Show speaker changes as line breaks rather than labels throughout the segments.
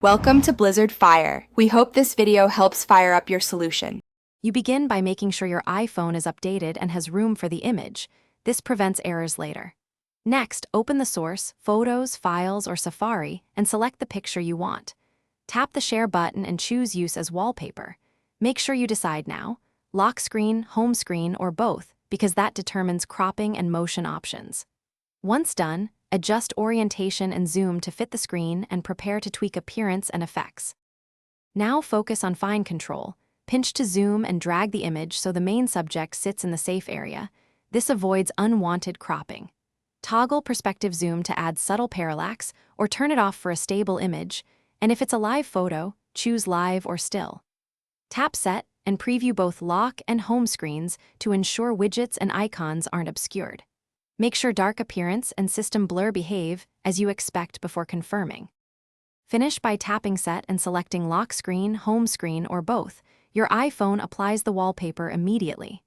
Welcome to Blizzard Fire. We hope this video helps fire up your solution.
You begin by making sure your iPhone is updated and has room for the image. This prevents errors later. Next, open the source, Photos, Files, or Safari, and select the picture you want. Tap the Share button and choose Use as Wallpaper. Make sure you decide now, lock screen, home screen, or both, because that determines cropping and motion options. Once done, adjust orientation and zoom to fit the screen and prepare to tweak appearance and effects. Now focus on fine control. Pinch to zoom and drag the image so the main subject sits in the safe area. This avoids unwanted cropping. Toggle perspective zoom to add subtle parallax or turn it off for a stable image, and if it's a live photo, choose live or still. Tap Set and preview both lock and home screens to ensure widgets and icons aren't obscured. Make sure dark appearance and system blur behave as you expect before confirming. Finish by tapping Set and selecting lock screen, home screen, or both. Your iPhone applies the wallpaper immediately.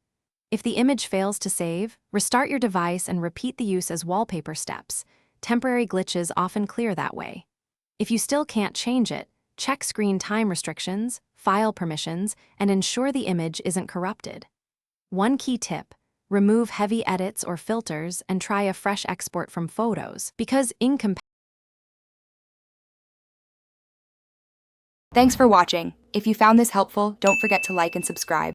If the image fails to save, restart your device and repeat the use as wallpaper steps. Temporary glitches often clear that way. If you still can't change it, check screen time restrictions, file permissions, and ensure the image isn't corrupted. One key tip: remove heavy edits or filters and try a fresh export from Photos, because
Thanks for watching. If you found this helpful, don't forget to like and subscribe.